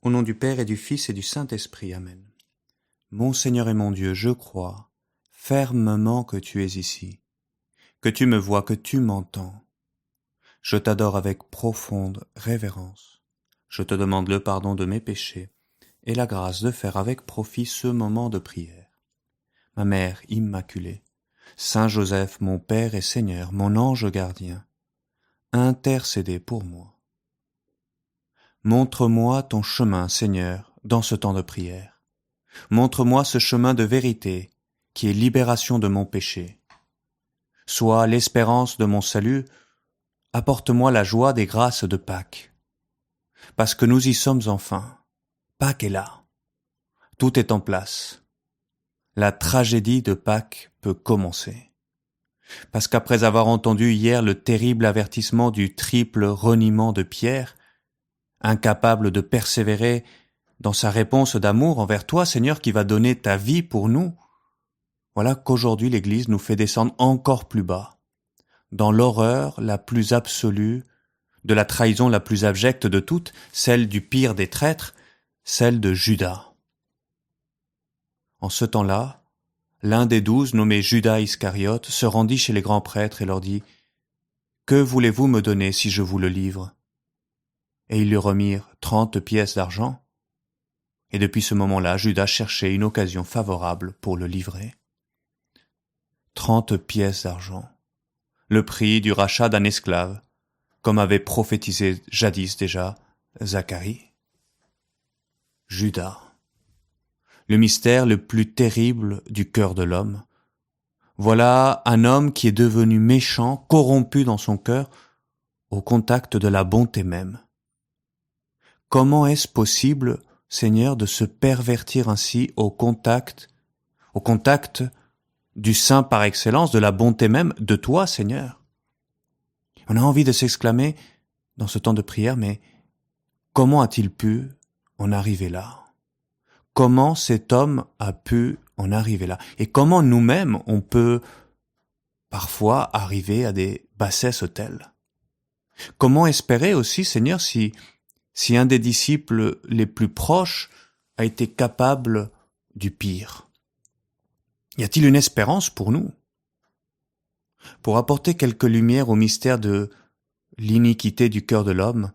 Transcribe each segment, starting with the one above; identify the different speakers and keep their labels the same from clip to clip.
Speaker 1: Au nom du Père et du Fils et du Saint-Esprit. Amen. Mon Seigneur et mon Dieu, je crois fermement que tu es ici, que tu me vois, que tu m'entends. Je t'adore avec profonde révérence. Je te demande le pardon de mes péchés et la grâce de faire avec profit ce moment de prière. Ma Mère Immaculée, Saint Joseph, mon Père et Seigneur, mon ange gardien, intercédez pour moi. Montre-moi ton chemin, Seigneur, dans ce temps de prière. Montre-moi ce chemin de vérité qui est libération de mon péché. Sois l'espérance de mon salut, apporte-moi la joie des grâces de Pâques. Parce que nous y sommes enfin. Pâques est là. Tout est en place. La tragédie de Pâques peut commencer. Parce qu'après avoir entendu hier le terrible avertissement du triple reniement de Pierre, incapable de persévérer dans sa réponse d'amour envers toi, Seigneur, qui va donner ta vie pour nous, voilà qu'aujourd'hui l'Église nous fait descendre encore plus bas, dans l'horreur la plus absolue, de la trahison la plus abjecte de toutes, celle du pire des traîtres, celle de Judas. En ce temps-là, l'un des 12, nommé Judas Iscariote, se rendit chez les grands prêtres et leur dit « Que voulez-vous me donner si je vous le livre ?» Et ils lui remirent 30 pièces d'argent. Et depuis ce moment-là, Judas cherchait une occasion favorable pour le livrer. 30 pièces d'argent, le prix du rachat d'un esclave, comme avait prophétisé jadis déjà Zacharie. Judas, le mystère le plus terrible du cœur de l'homme. Voilà un homme qui est devenu méchant, corrompu dans son cœur, au contact de la bonté même. Comment est-ce possible, Seigneur, de se pervertir ainsi au contact du saint par excellence, de la bonté même, de toi, Seigneur? On a envie de s'exclamer dans ce temps de prière, mais comment a-t-il pu en arriver là? Comment cet homme a pu en arriver là? Et comment nous-mêmes on peut parfois arriver à des bassesses telles? Comment espérer aussi, Seigneur, si un des disciples les plus proches a été capable du pire? Y a-t-il une espérance pour nous? Pour apporter quelque lumière au mystère de l'iniquité du cœur de l'homme,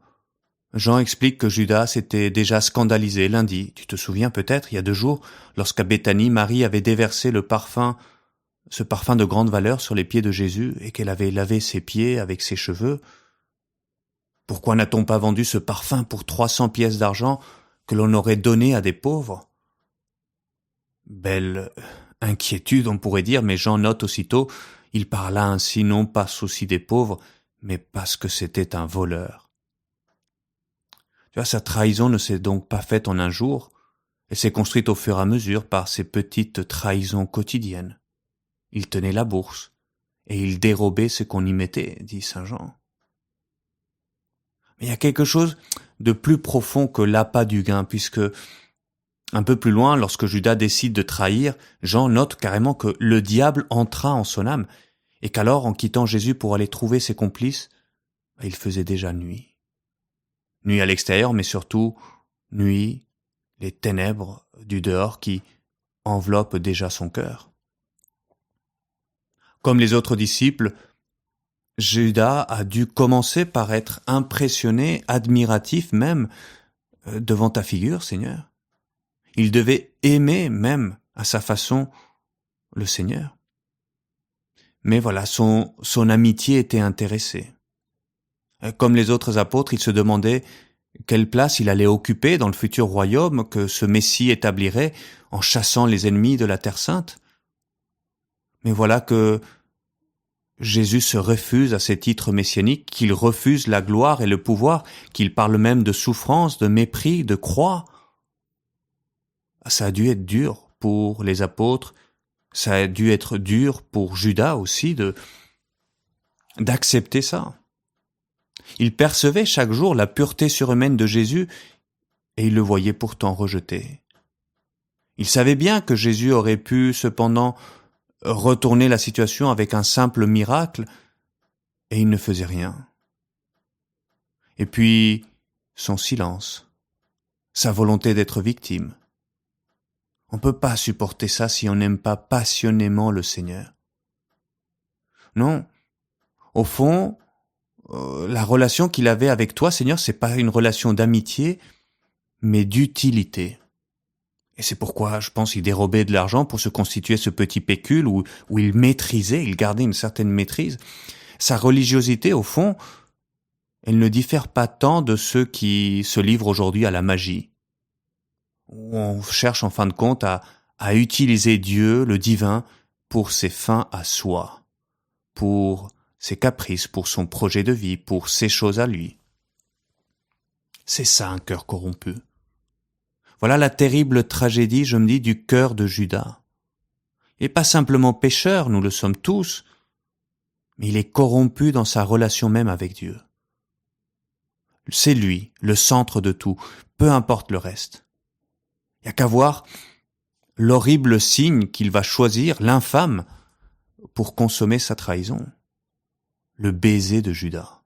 Speaker 1: Jean explique que Judas s'était déjà scandalisé lundi, tu te souviens peut-être, il y a 2 jours, lorsqu'à Béthanie, Marie avait déversé ce parfum de grande valeur sur les pieds de Jésus et qu'elle avait lavé ses pieds avec ses cheveux. Pourquoi n'a-t-on pas vendu ce parfum pour 300 pièces d'argent que l'on aurait donné à des pauvres? Belle inquiétude, on pourrait dire, mais Jean note aussitôt, il parla ainsi non pas souci des pauvres, mais parce que c'était un voleur. Tu vois, sa trahison ne s'est donc pas faite en un jour, elle s'est construite au fur et à mesure par ces petites trahisons quotidiennes. Il tenait la bourse, et il dérobait ce qu'on y mettait, dit saint Jean. Mais il y a quelque chose de plus profond que l'appât du gain, puisque un peu plus loin, lorsque Judas décide de trahir, Jean note carrément que le diable entra en son âme, et qu'alors, en quittant Jésus pour aller trouver ses complices, il faisait déjà nuit. Nuit à l'extérieur, mais surtout nuit, les ténèbres du dehors qui enveloppent déjà son cœur. Comme les autres disciples, Judas a dû commencer par être impressionné, admiratif même, devant ta figure, Seigneur. Il devait aimer même, à sa façon, le Seigneur. Mais voilà, son amitié était intéressée. Comme les autres apôtres, il se demandait quelle place il allait occuper dans le futur royaume que ce Messie établirait en chassant les ennemis de la Terre Sainte. Mais voilà que Jésus se refuse à ces titres messianiques, qu'il refuse la gloire et le pouvoir, qu'il parle même de souffrance, de mépris, de croix. Ça a dû être dur pour les apôtres, ça a dû être dur pour Judas aussi d'accepter ça. Il percevait chaque jour la pureté surhumaine de Jésus et il le voyait pourtant rejeté. Il savait bien que Jésus aurait pu cependant retourner la situation avec un simple miracle et il ne faisait rien. Et puis son silence, sa volonté d'être victime. On ne peut pas supporter ça si on n'aime pas passionnément le Seigneur. Non, au fond, la relation qu'il avait avec toi, Seigneur, c'est pas une relation d'amitié, mais d'utilité. Et c'est pourquoi, je pense, il dérobait de l'argent pour se constituer ce petit pécule où il maîtrisait, il gardait une certaine maîtrise. Sa religiosité, au fond, elle ne diffère pas tant de ceux qui se livrent aujourd'hui à la magie, où on cherche en fin de compte à utiliser Dieu, le divin, pour ses fins à soi, pour ses caprices, pour son projet de vie, pour ses choses à lui. C'est ça un cœur corrompu. Voilà la terrible tragédie, je me dis, du cœur de Judas. Il n'est pas simplement pécheur, nous le sommes tous, mais il est corrompu dans sa relation même avec Dieu. C'est lui, le centre de tout, peu importe le reste. Il n'y a qu'à voir l'horrible signe qu'il va choisir, l'infâme, pour consommer sa trahison. Le baiser de Judas.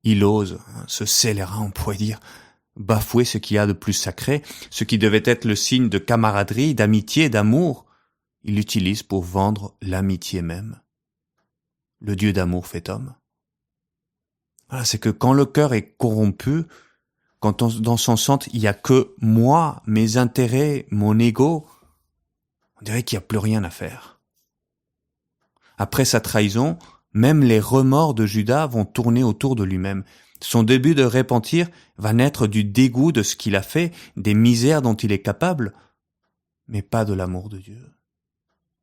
Speaker 1: Il ose, ce scélérat, on pourrait dire, bafouer ce qu'il y a de plus sacré, ce qui devait être le signe de camaraderie, d'amitié, d'amour. Il l'utilise pour vendre l'amitié même. Le Dieu d'amour fait homme. Voilà, c'est que quand le cœur est corrompu, quand dans son centre il n'y a que moi, mes intérêts, mon ego, on dirait qu'il n'y a plus rien à faire. Après sa trahison, même les remords de Judas vont tourner autour de lui-même. Son début de repentir va naître du dégoût de ce qu'il a fait, des misères dont il est capable, mais pas de l'amour de Dieu.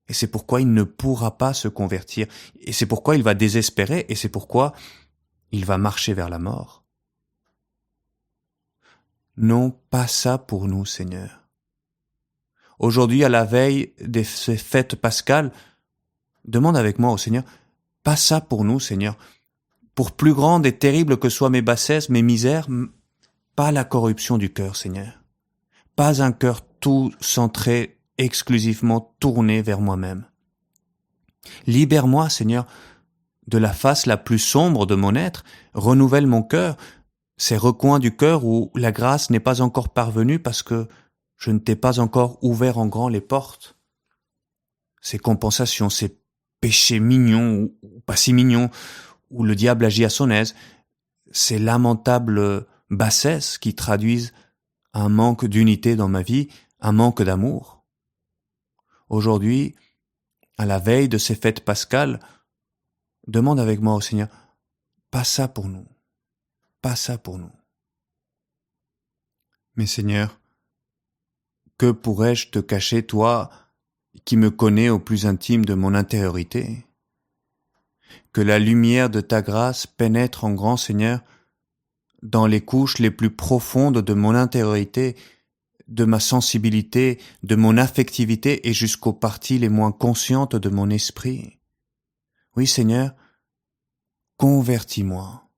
Speaker 1: Et c'est pourquoi il ne pourra pas se convertir, et c'est pourquoi il va désespérer, et c'est pourquoi il va marcher vers la mort. Non, pas ça pour nous, Seigneur. Aujourd'hui, à la veille de ces fêtes pascales, demande avec moi au Seigneur, pas ça pour nous, Seigneur. Pour plus grandes et terribles que soient mes bassesses, mes misères, pas la corruption du cœur, Seigneur. Pas un cœur tout centré, exclusivement tourné vers moi-même. Libère-moi, Seigneur, de la face la plus sombre de mon être, renouvelle mon cœur, ces recoins du cœur où la grâce n'est pas encore parvenue parce que je ne t'ai pas encore ouvert en grand les portes. Ces compensations, ces péchés mignons ou pas si mignons, où le diable agit à son aise, ces lamentables bassesses qui traduisent un manque d'unité dans ma vie, un manque d'amour. Aujourd'hui, à la veille de ces fêtes pascales, demande avec moi au Seigneur, pas ça pour nous, pas ça pour nous. Mais Seigneur, que pourrais-je te cacher, toi, qui me connais au plus intime de mon intériorité? Que la lumière de ta grâce pénètre en grand, Seigneur, dans les couches les plus profondes de mon intériorité, de ma sensibilité, de mon affectivité et jusqu'aux parties les moins conscientes de mon esprit. Oui, Seigneur, convertis-moi.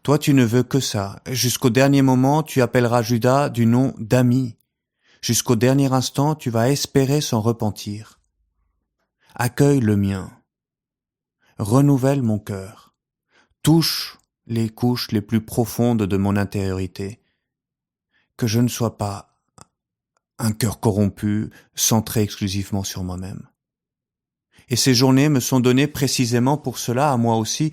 Speaker 1: Toi, tu ne veux que ça. Jusqu'au dernier moment, tu appelleras Judas du nom d'ami. Jusqu'au dernier instant, tu vas espérer son repentir. Accueille le mien. Renouvelle mon cœur. Touche les couches les plus profondes de mon intériorité. Que je ne sois pas un cœur corrompu, centré exclusivement sur moi-même. Et ces journées me sont données précisément pour cela, à moi aussi,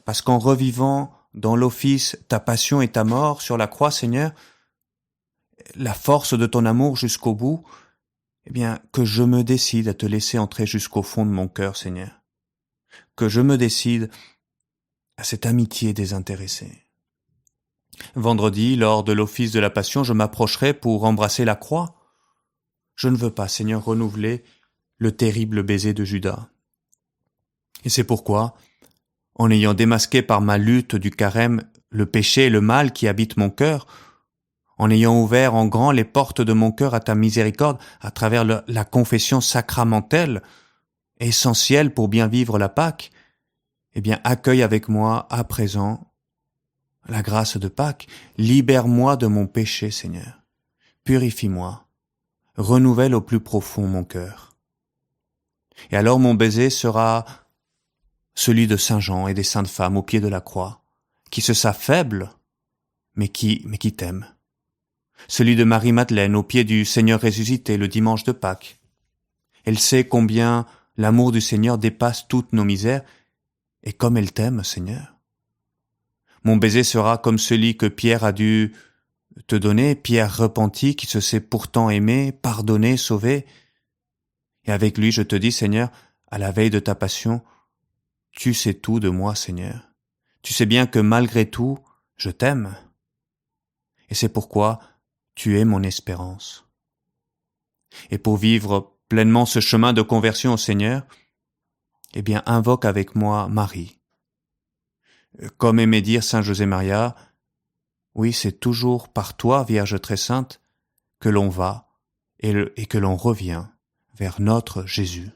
Speaker 1: parce qu'en revivant dans l'office ta passion et ta mort sur la croix, Seigneur, la force de ton amour jusqu'au bout, eh bien, que je me décide à te laisser entrer jusqu'au fond de mon cœur, Seigneur. Que je me décide à cette amitié désintéressée. Vendredi, lors de l'office de la Passion, je m'approcherai pour embrasser la croix. Je ne veux pas, Seigneur, renouveler le terrible baiser de Judas. Et c'est pourquoi, en ayant démasqué par ma lutte du carême le péché et le mal qui habitent mon cœur, en ayant ouvert en grand les portes de mon cœur à ta miséricorde à travers la confession sacramentelle, essentielle pour bien vivre la Pâque, eh bien, accueille avec moi à présent la grâce de Pâques. Libère-moi de mon péché, Seigneur. Purifie-moi. Renouvelle au plus profond mon cœur. Et alors mon baiser sera celui de Saint Jean et des saintes femmes au pied de la croix, qui se savent faibles, mais qui t'aiment. celui de Marie-Madeleine au pied du Seigneur ressuscité le dimanche de Pâques. Elle sait combien l'amour du Seigneur dépasse toutes nos misères, et comme elle t'aime, Seigneur. Mon baiser sera comme celui que Pierre a dû te donner, Pierre repenti qui se sait pourtant aimé, pardonné, sauvé. Et avec lui, je te dis, Seigneur, à la veille de ta passion, tu sais tout de moi, Seigneur. Tu sais bien que malgré tout, je t'aime. Et c'est pourquoi tu es mon espérance. Et pour vivre pleinement ce chemin de conversion au Seigneur, eh bien, invoque avec moi Marie. Comme aimait dire Saint José Maria, oui, c'est toujours par toi, Vierge très sainte, que l'on va et que l'on revient vers notre Jésus.